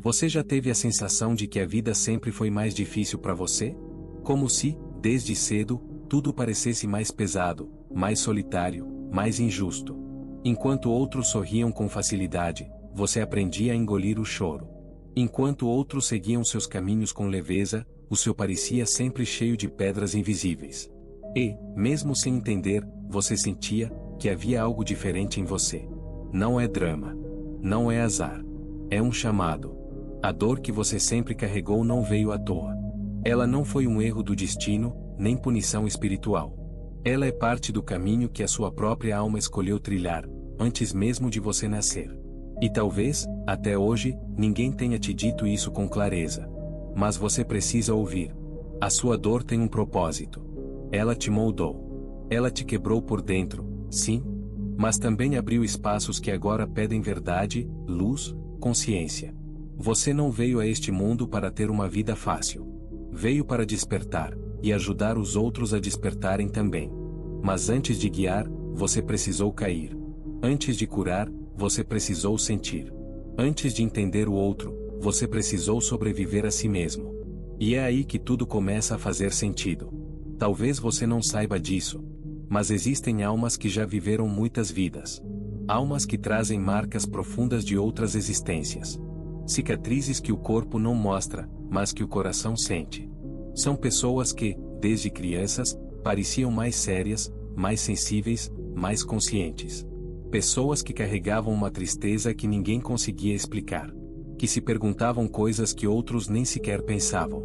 Você já teve a sensação de que a vida sempre foi mais difícil para você? Como se, desde cedo, tudo parecesse mais pesado, mais solitário, mais injusto. Enquanto outros sorriam com facilidade, você aprendia a engolir o choro. Enquanto outros seguiam seus caminhos com leveza, o seu parecia sempre cheio de pedras invisíveis. E, mesmo sem entender, você sentia que havia algo diferente em você. Não é drama. Não é azar. É um chamado. A dor que você sempre carregou não veio à toa. Ela não foi um erro do destino, nem punição espiritual. Ela é parte do caminho que a sua própria alma escolheu trilhar, antes mesmo de você nascer. E talvez, até hoje, ninguém tenha te dito isso com clareza. Mas você precisa ouvir. A sua dor tem um propósito. Ela te moldou. Ela te quebrou por dentro, sim, mas também abriu espaços que agora pedem verdade, luz, consciência. Você não veio a este mundo para ter uma vida fácil. Veio para despertar, e ajudar os outros a despertarem também. Mas antes de guiar, você precisou cair. Antes de curar, você precisou sentir. Antes de entender o outro, você precisou sobreviver a si mesmo. E é aí que tudo começa a fazer sentido. Talvez você não saiba disso, mas existem almas que já viveram muitas vidas. Almas que trazem marcas profundas de outras existências. Cicatrizes que o corpo não mostra, mas que o coração sente. São pessoas que, desde crianças, pareciam mais sérias, mais sensíveis, mais conscientes. Pessoas que carregavam uma tristeza que ninguém conseguia explicar. Que se perguntavam coisas que outros nem sequer pensavam.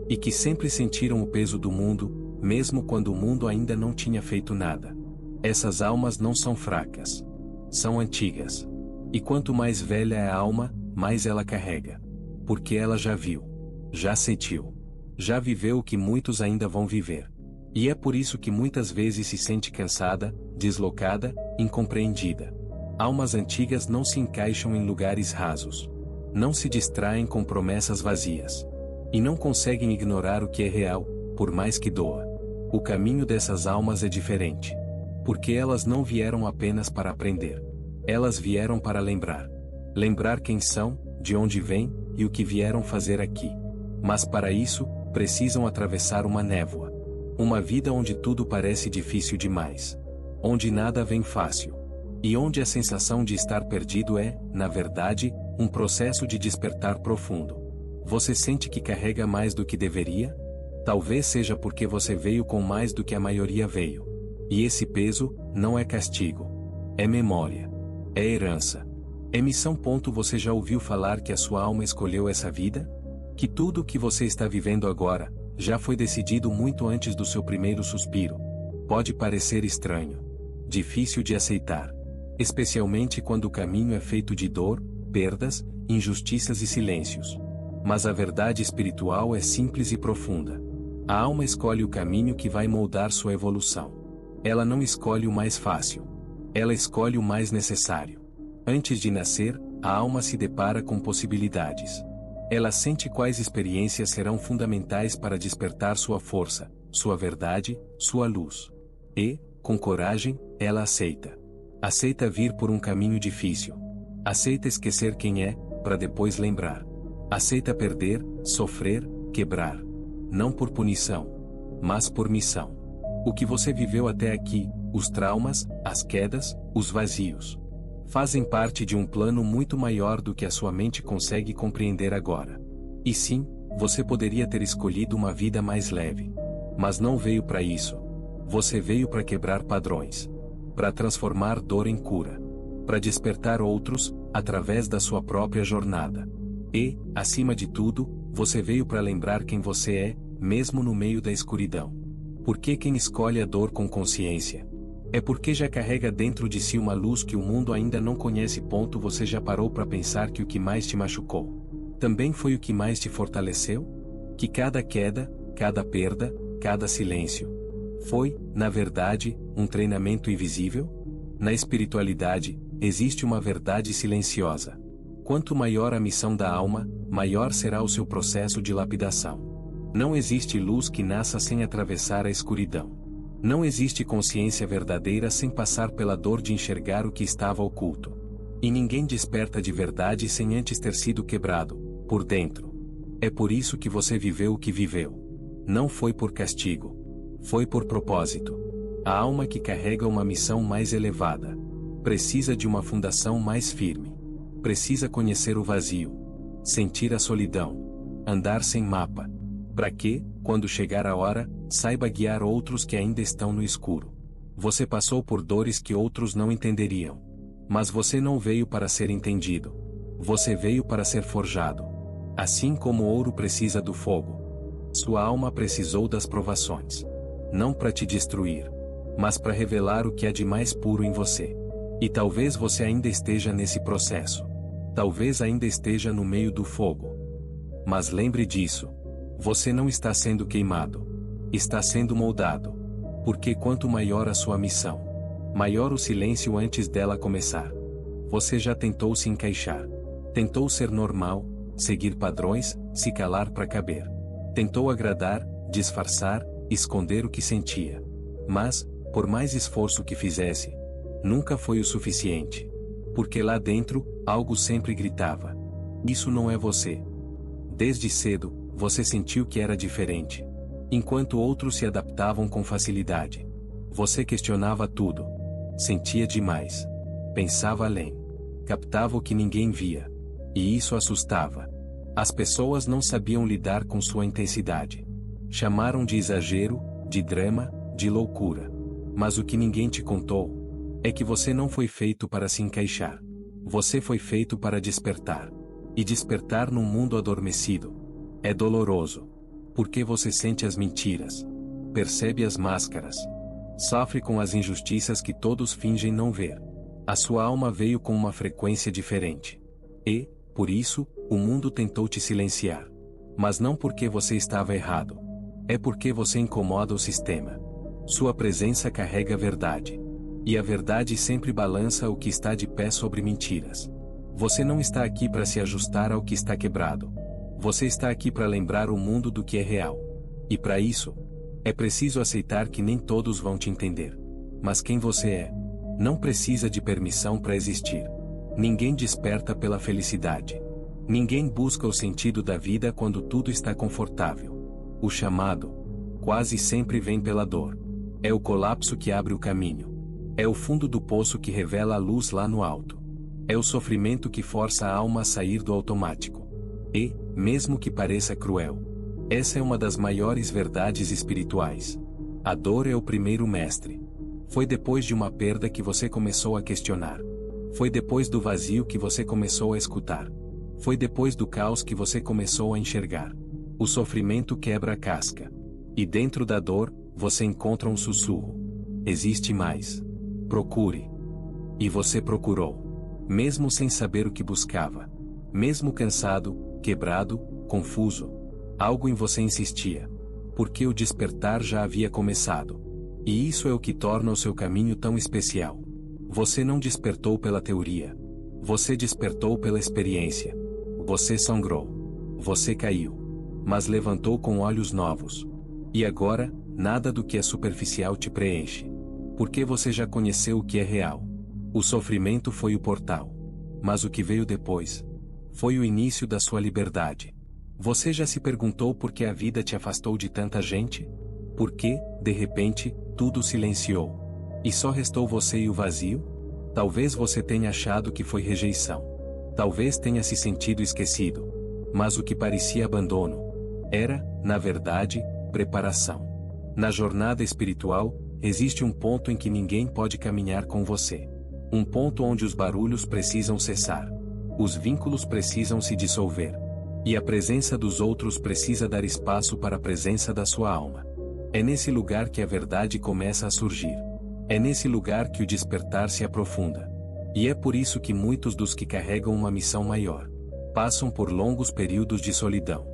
E que sempre sentiram o peso do mundo, mesmo quando o mundo ainda não tinha feito nada. Essas almas não são fracas. São antigas. E quanto mais velha é a alma, mais ela carrega. Porque ela já viu. Já sentiu. Já viveu o que muitos ainda vão viver. E é por isso que muitas vezes se sente cansada, deslocada, incompreendida. Almas antigas não se encaixam em lugares rasos. Não se distraem com promessas vazias. E não conseguem ignorar o que é real, por mais que doa. O caminho dessas almas é diferente. Porque elas não vieram apenas para aprender. Elas vieram para lembrar. Lembrar quem são, de onde vêm, e o que vieram fazer aqui. Mas para isso, precisam atravessar uma névoa. Uma vida onde tudo parece difícil demais. Onde nada vem fácil. E onde a sensação de estar perdido é, na verdade, um processo de despertar profundo. Você sente que carrega mais do que deveria? Talvez seja porque você veio com mais do que a maioria veio. E esse peso, não é castigo. É memória. É herança. É missão. Você já ouviu falar que a sua alma escolheu essa vida? Que tudo o que você está vivendo agora, já foi decidido muito antes do seu primeiro suspiro. Pode parecer estranho. Difícil de aceitar. Especialmente quando o caminho é feito de dor, perdas, injustiças e silêncios. Mas a verdade espiritual é simples e profunda. A alma escolhe o caminho que vai moldar sua evolução. Ela não escolhe o mais fácil. Ela escolhe o mais necessário. Antes de nascer, a alma se depara com possibilidades. Ela sente quais experiências serão fundamentais para despertar sua força, sua verdade, sua luz. E, com coragem, ela aceita. Aceita vir por um caminho difícil. Aceita esquecer quem é, para depois lembrar. Aceita perder, sofrer, quebrar. Não por punição, mas por missão. O que você viveu até aqui, os traumas, as quedas, os vazios, fazem parte de um plano muito maior do que a sua mente consegue compreender agora. E sim, você poderia ter escolhido uma vida mais leve. Mas não veio para isso. Você veio para quebrar padrões. Para transformar dor em cura. Para despertar outros, através da sua própria jornada. E, acima de tudo, você veio para lembrar quem você é, mesmo no meio da escuridão. Porque quem escolhe a dor com consciência é porque já carrega dentro de si uma luz que o mundo ainda não conhece. Você já parou para pensar que o que mais te machucou também foi o que mais te fortaleceu? Que cada queda, cada perda, cada silêncio foi, na verdade, um treinamento invisível? Na espiritualidade, existe uma verdade silenciosa. Quanto maior a missão da alma, maior será o seu processo de lapidação. Não existe luz que nasça sem atravessar a escuridão. Não existe consciência verdadeira sem passar pela dor de enxergar o que estava oculto. E ninguém desperta de verdade sem antes ter sido quebrado, por dentro. É por isso que você viveu o que viveu. Não foi por castigo. Foi por propósito. A alma que carrega uma missão mais elevada precisa de uma fundação mais firme. Precisa conhecer o vazio, sentir a solidão, andar sem mapa, para que, quando chegar a hora, saiba guiar outros que ainda estão no escuro. Você passou por dores que outros não entenderiam. Mas você não veio para ser entendido. Você veio para ser forjado. Assim como o ouro precisa do fogo, sua alma precisou das provações. Não para te destruir, mas para revelar o que há de mais puro em você. E talvez você ainda esteja nesse processo. Talvez ainda esteja no meio do fogo. Mas lembre disso. Você não está sendo queimado. Está sendo moldado. Porque quanto maior a sua missão, maior o silêncio antes dela começar. Você já tentou se encaixar. Tentou ser normal, seguir padrões, se calar para caber. Tentou agradar, disfarçar, esconder o que sentia. Mas, por mais esforço que fizesse, nunca foi o suficiente. Porque lá dentro, algo sempre gritava: isso não é você. Desde cedo, você sentiu que era diferente. Enquanto outros se adaptavam com facilidade, você questionava tudo. Sentia demais. Pensava além. Captava o que ninguém via. E isso assustava. As pessoas não sabiam lidar com sua intensidade. Chamaram de exagero, de drama, de loucura. Mas o que ninguém te contou é que você não foi feito para se encaixar. Você foi feito para despertar. E despertar num mundo adormecido é doloroso. Porque você sente as mentiras, percebe as máscaras, sofre com as injustiças que todos fingem não ver. A sua alma veio com uma frequência diferente. E, por isso, o mundo tentou te silenciar. Mas não porque você estava errado. É porque você incomoda o sistema. Sua presença carrega a verdade. E a verdade sempre balança o que está de pé sobre mentiras. Você não está aqui para se ajustar ao que está quebrado. Você está aqui para lembrar o mundo do que é real. E para isso, é preciso aceitar que nem todos vão te entender. Mas quem você é, não precisa de permissão para existir. Ninguém desperta pela felicidade. Ninguém busca o sentido da vida quando tudo está confortável. O chamado, quase sempre vem pela dor. É o colapso que abre o caminho. É o fundo do poço que revela a luz lá no alto. É o sofrimento que força a alma a sair do automático. E, mesmo que pareça cruel, essa é uma das maiores verdades espirituais. A dor é o primeiro mestre. Foi depois de uma perda que você começou a questionar. Foi depois do vazio que você começou a escutar. Foi depois do caos que você começou a enxergar. O sofrimento quebra a casca. E dentro da dor, você encontra um sussurro. Existe mais. Procure. E você procurou. Mesmo sem saber o que buscava. Mesmo cansado, quebrado, confuso. Algo em você insistia. Porque o despertar já havia começado. E isso é o que torna o seu caminho tão especial. Você não despertou pela teoria. Você despertou pela experiência. Você sangrou. Você caiu. Mas levantou com olhos novos. E agora, nada do que é superficial te preenche. Porque você já conheceu o que é real. O sofrimento foi o portal. Mas o que veio depois foi o início da sua liberdade. Você já se perguntou por que a vida te afastou de tanta gente? Por que, de repente, tudo silenciou? E só restou você e o vazio? Talvez você tenha achado que foi rejeição. Talvez tenha se sentido esquecido. Mas o que parecia abandono era, na verdade, preparação. Na jornada espiritual, existe um ponto em que ninguém pode caminhar com você. Um ponto onde os barulhos precisam cessar. Os vínculos precisam se dissolver. E a presença dos outros precisa dar espaço para a presença da sua alma. É nesse lugar que a verdade começa a surgir. É nesse lugar que o despertar se aprofunda. E é por isso que muitos dos que carregam uma missão maior passam por longos períodos de solidão.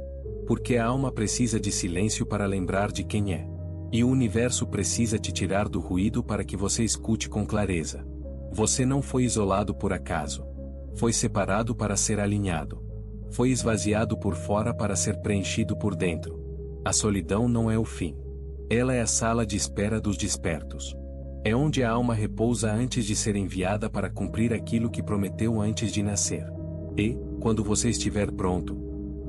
Porque a alma precisa de silêncio para lembrar de quem é. E o universo precisa te tirar do ruído para que você escute com clareza. Você não foi isolado por acaso. Foi separado para ser alinhado. Foi esvaziado por fora para ser preenchido por dentro. A solidão não é o fim. Ela é a sala de espera dos despertos. É onde a alma repousa antes de ser enviada para cumprir aquilo que prometeu antes de nascer. E, quando você estiver pronto,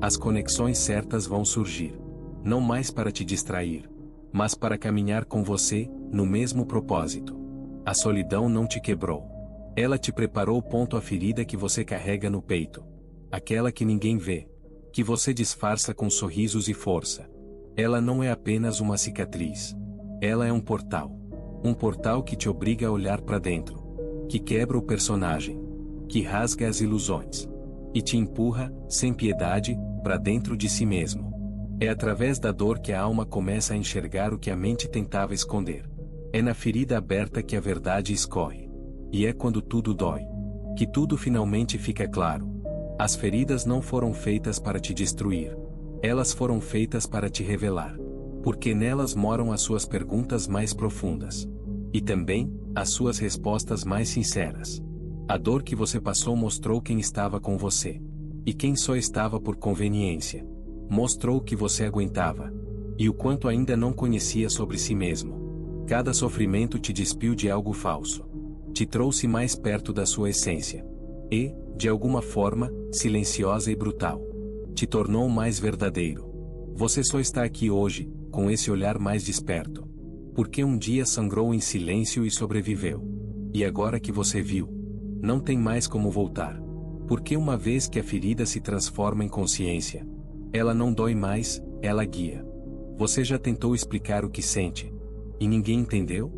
As conexões certas vão surgir. Não mais para te distrair, mas para caminhar com você, no mesmo propósito. A solidão não te quebrou. Ela te preparou a ferida que você carrega no peito. Aquela que ninguém vê, que você disfarça com sorrisos e força. Ela não é apenas uma cicatriz. Ela é um portal. Um portal que te obriga a olhar para dentro. Que quebra o personagem. Que rasga as ilusões. E te empurra, sem piedade, para dentro de si mesmo. É através da dor que a alma começa a enxergar o que a mente tentava esconder. É na ferida aberta que a verdade escorre. E é quando tudo dói que tudo finalmente fica claro. As feridas não foram feitas para te destruir. Elas foram feitas para te revelar. Porque nelas moram as suas perguntas mais profundas. E também, as suas respostas mais sinceras. A dor que você passou mostrou quem estava com você. E quem só estava por conveniência. Mostrou o que você aguentava. E o quanto ainda não conhecia sobre si mesmo. Cada sofrimento te despiu de algo falso. Te trouxe mais perto da sua essência. E, de alguma forma, silenciosa e brutal, te tornou mais verdadeiro. Você só está aqui hoje, com esse olhar mais desperto. Porque um dia sangrou em silêncio e sobreviveu. E agora que você viu, não tem mais como voltar. Porque uma vez que a ferida se transforma em consciência, ela não dói mais, ela guia. Você já tentou explicar o que sente? E ninguém entendeu?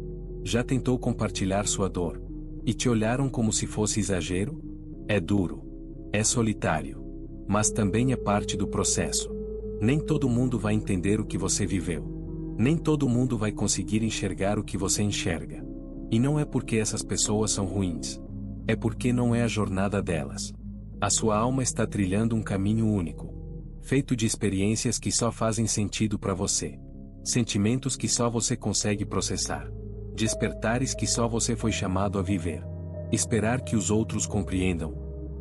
Já tentou compartilhar sua dor? E te olharam como se fosse exagero? É duro. É solitário. Mas também é parte do processo. Nem todo mundo vai entender o que você viveu. Nem todo mundo vai conseguir enxergar o que você enxerga. E não é porque essas pessoas são ruins. É porque não é a jornada delas. A sua alma está trilhando um caminho único. Feito de experiências que só fazem sentido para você. Sentimentos que só você consegue processar. Despertares que só você foi chamado a viver. Esperar que os outros compreendam.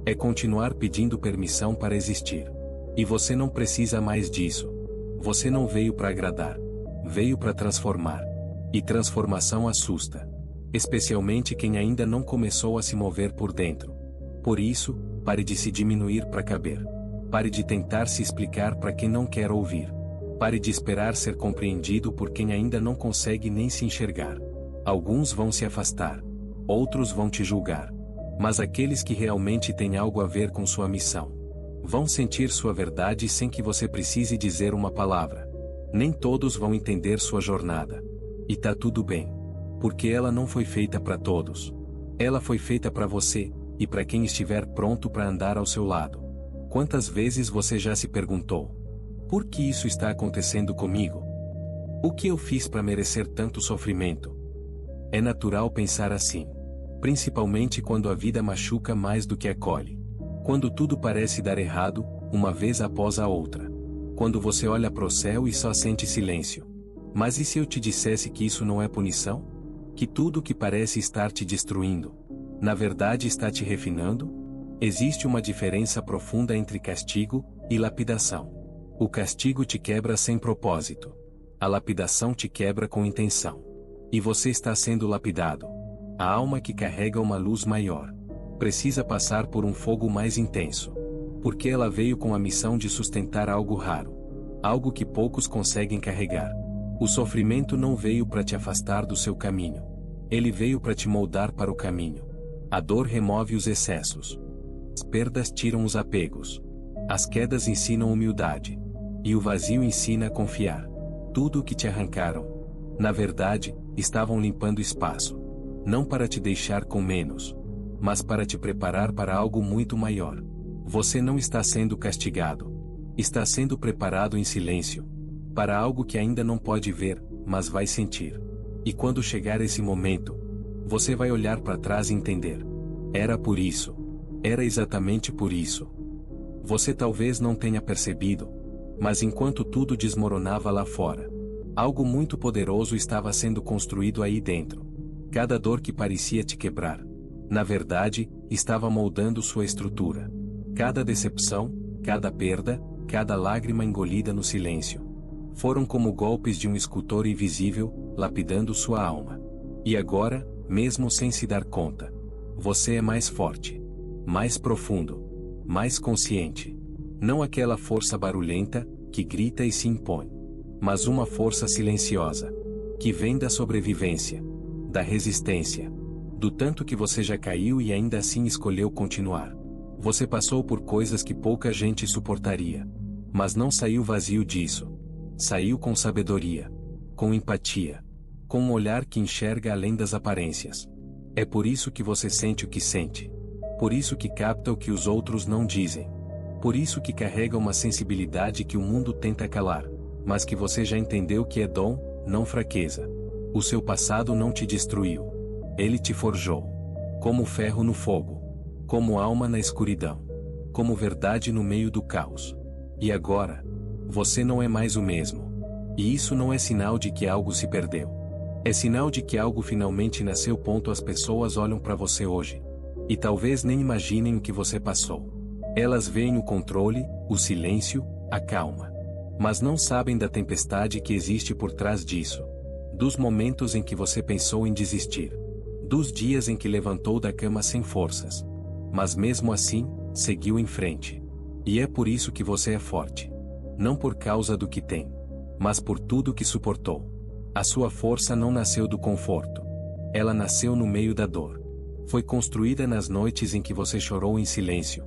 É continuar pedindo permissão para existir. E você não precisa mais disso. Você não veio para agradar. Veio para transformar. E transformação assusta. Especialmente quem ainda não começou a se mover por dentro. Por isso, pare de se diminuir para caber. Pare de tentar se explicar para quem não quer ouvir. Pare de esperar ser compreendido por quem ainda não consegue nem se enxergar. Alguns vão se afastar. Outros vão te julgar. Mas aqueles que realmente têm algo a ver com sua missão, vão sentir sua verdade sem que você precise dizer uma palavra. Nem todos vão entender sua jornada. E tá tudo bem. Porque ela não foi feita para todos. Ela foi feita para você, e para quem estiver pronto para andar ao seu lado. Quantas vezes você já se perguntou: por que isso está acontecendo comigo? O que eu fiz para merecer tanto sofrimento? É natural pensar assim. Principalmente quando a vida machuca mais do que acolhe. Quando tudo parece dar errado, uma vez após a outra. Quando você olha para o céu e só sente silêncio. Mas e se eu te dissesse que isso não é punição? Que tudo que parece estar te destruindo, na verdade está te refinando? Existe uma diferença profunda entre castigo e lapidação. O castigo te quebra sem propósito. A lapidação te quebra com intenção. E você está sendo lapidado. A alma que carrega uma luz maior precisa passar por um fogo mais intenso. Porque ela veio com a missão de sustentar algo raro. Algo que poucos conseguem carregar. O sofrimento não veio para te afastar do seu caminho. Ele veio para te moldar para o caminho. A dor remove os excessos. As perdas tiram os apegos. As quedas ensinam humildade. E o vazio ensina a confiar. Tudo o que te arrancaram, na verdade, estavam limpando espaço. Não para te deixar com menos, mas para te preparar para algo muito maior. Você não está sendo castigado. Está sendo preparado em silêncio. Para algo que ainda não pode ver, mas vai sentir. E quando chegar esse momento, você vai olhar para trás e entender. Era por isso. Era exatamente por isso. Você talvez não tenha percebido, mas enquanto tudo desmoronava lá fora, algo muito poderoso estava sendo construído aí dentro. Cada dor que parecia te quebrar, na verdade, estava moldando sua estrutura. Cada decepção, cada perda, cada lágrima engolida no silêncio, foram como golpes de um escultor invisível, lapidando sua alma. E agora, mesmo sem se dar conta, você é mais forte, mais profundo, mais consciente. Não aquela força barulhenta, que grita e se impõe. Mas uma força silenciosa. Que vem da sobrevivência. Da resistência. Do tanto que você já caiu e ainda assim escolheu continuar. Você passou por coisas que pouca gente suportaria. Mas não saiu vazio disso. Saiu com sabedoria. Com empatia. Com um olhar que enxerga além das aparências. É por isso que você sente o que sente. Por isso que capta o que os outros não dizem. Por isso que carrega uma sensibilidade que o mundo tenta calar, mas que você já entendeu que é dom, não fraqueza. O seu passado não te destruiu. Ele te forjou. Como ferro no fogo. Como alma na escuridão. Como verdade no meio do caos. E agora? Você não é mais o mesmo. E isso não é sinal de que algo se perdeu. É sinal de que algo finalmente nasceu. As pessoas olham para você hoje. E talvez nem imaginem o que você passou. Elas veem o controle, o silêncio, a calma. Mas não sabem da tempestade que existe por trás disso. Dos momentos em que você pensou em desistir. Dos dias em que levantou da cama sem forças. Mas mesmo assim, seguiu em frente. E é por isso que você é forte. Não por causa do que tem. Mas por tudo que suportou. A sua força não nasceu do conforto. Ela nasceu no meio da dor. Foi construída nas noites em que você chorou em silêncio.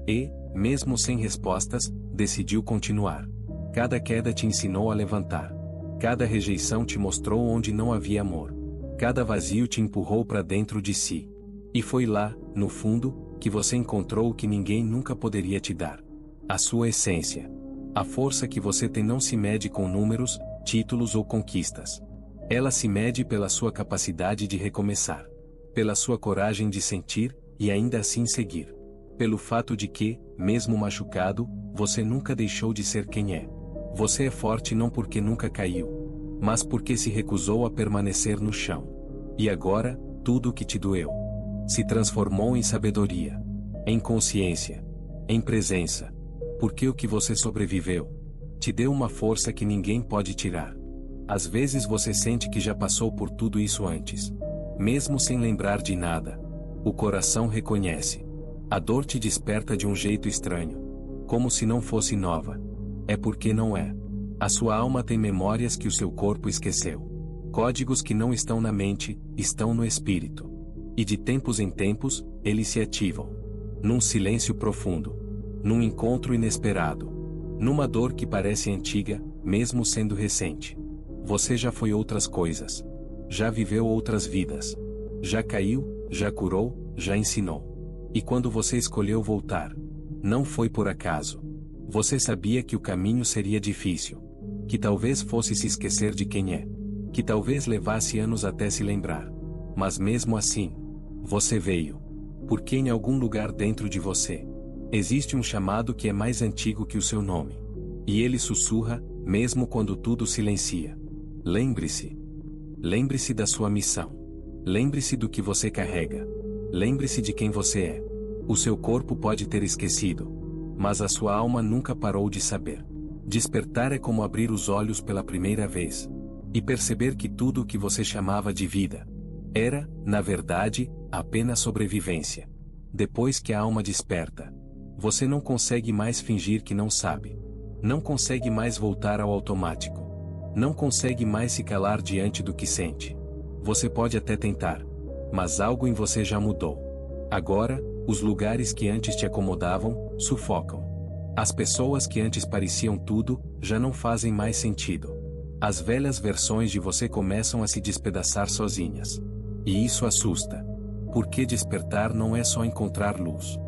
E, mesmo sem respostas, decidiu continuar. Cada queda te ensinou a levantar. Cada rejeição te mostrou onde não havia amor. Cada vazio te empurrou para dentro de si. E foi lá, no fundo, que você encontrou o que ninguém nunca poderia te dar. A sua essência. A força que você tem não se mede com números, títulos ou conquistas. Ela se mede pela sua capacidade de recomeçar. Pela sua coragem de sentir, e ainda assim seguir. Pelo fato de que, mesmo machucado, você nunca deixou de ser quem é. Você é forte não porque nunca caiu, mas porque se recusou a permanecer no chão. E agora, tudo o que te doeu se transformou em sabedoria, em consciência, em presença. Porque o que você sobreviveu te deu uma força que ninguém pode tirar. Às vezes você sente que já passou por tudo isso antes. Mesmo sem lembrar de nada. O coração reconhece. A dor te desperta de um jeito estranho. Como se não fosse nova. É porque não é. A sua alma tem memórias que o seu corpo esqueceu. Códigos que não estão na mente, estão no espírito. E de tempos em tempos, eles se ativam. Num silêncio profundo. Num encontro inesperado. Numa dor que parece antiga, mesmo sendo recente. Você já foi outras coisas. Já viveu outras vidas. Já caiu, já curou, já ensinou. E quando você escolheu voltar, não foi por acaso. Você sabia que o caminho seria difícil. Que talvez fosse se esquecer de quem é. Que talvez levasse anos até se lembrar. Mas mesmo assim, você veio. Porque em algum lugar dentro de você, existe um chamado que é mais antigo que o seu nome. E ele sussurra, mesmo quando tudo silencia. Lembre-se. Lembre-se da sua missão. Lembre-se do que você carrega. Lembre-se de quem você é. O seu corpo pode ter esquecido. Mas a sua alma nunca parou de saber. Despertar é como abrir os olhos pela primeira vez. E perceber que tudo o que você chamava de vida era, na verdade, apenas sobrevivência. Depois que a alma desperta, você não consegue mais fingir que não sabe. Não consegue mais voltar ao automático. Não consegue mais se calar diante do que sente. Você pode até tentar. Mas algo em você já mudou. Agora, os lugares que antes te acomodavam, sufocam. As pessoas que antes pareciam tudo, já não fazem mais sentido. As velhas versões de você começam a se despedaçar sozinhas. E isso assusta. Porque despertar não é só encontrar luz.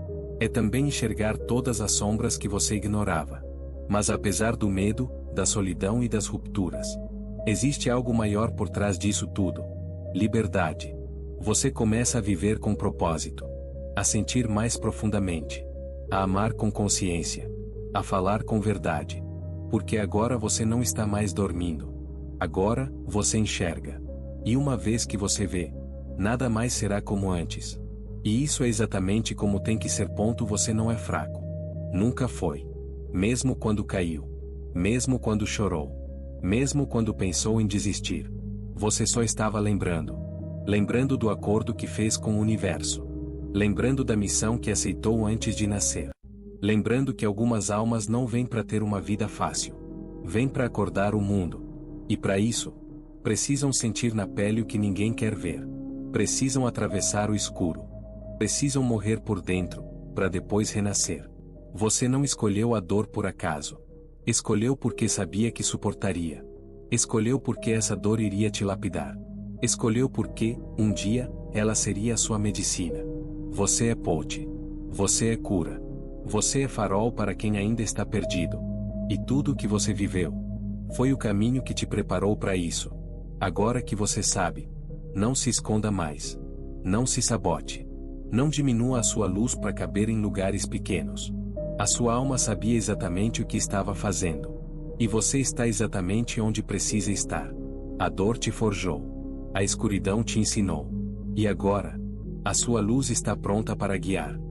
É também enxergar todas as sombras que você ignorava. Mas apesar do medo, da solidão e das rupturas, existe algo maior por trás disso tudo. Liberdade. Você começa a viver com propósito. A sentir mais profundamente. A amar com consciência. A falar com verdade. Porque agora você não está mais dormindo. Agora, você enxerga. E uma vez que você vê, nada mais será como antes. E isso é exatamente como tem que ser. Você não é fraco. Nunca foi. Mesmo quando caiu. Mesmo quando chorou. Mesmo quando pensou em desistir. Você só estava lembrando. Lembrando do acordo que fez com o universo. Lembrando da missão que aceitou antes de nascer. lembrando que algumas almas não vêm para ter uma vida fácil. Vêm para acordar o mundo. E para isso, precisam sentir na pele o que ninguém quer ver. Precisam atravessar o escuro. Precisam morrer por dentro, para depois renascer. Você não escolheu a dor por acaso. Escolheu porque sabia que suportaria. Escolheu porque essa dor iria te lapidar. Escolheu porque, um dia, ela seria a sua medicina. Você é ponte. Você é cura. Você é farol para quem ainda está perdido. E tudo o que você viveu foi o caminho que te preparou para isso. Agora que você sabe, não se esconda mais. Não se sabote. Não diminua a sua luz para caber em lugares pequenos. A sua alma sabia exatamente o que estava fazendo. E você está exatamente onde precisa estar. A dor te forjou. A escuridão te ensinou. E agora, a sua luz está pronta para guiar.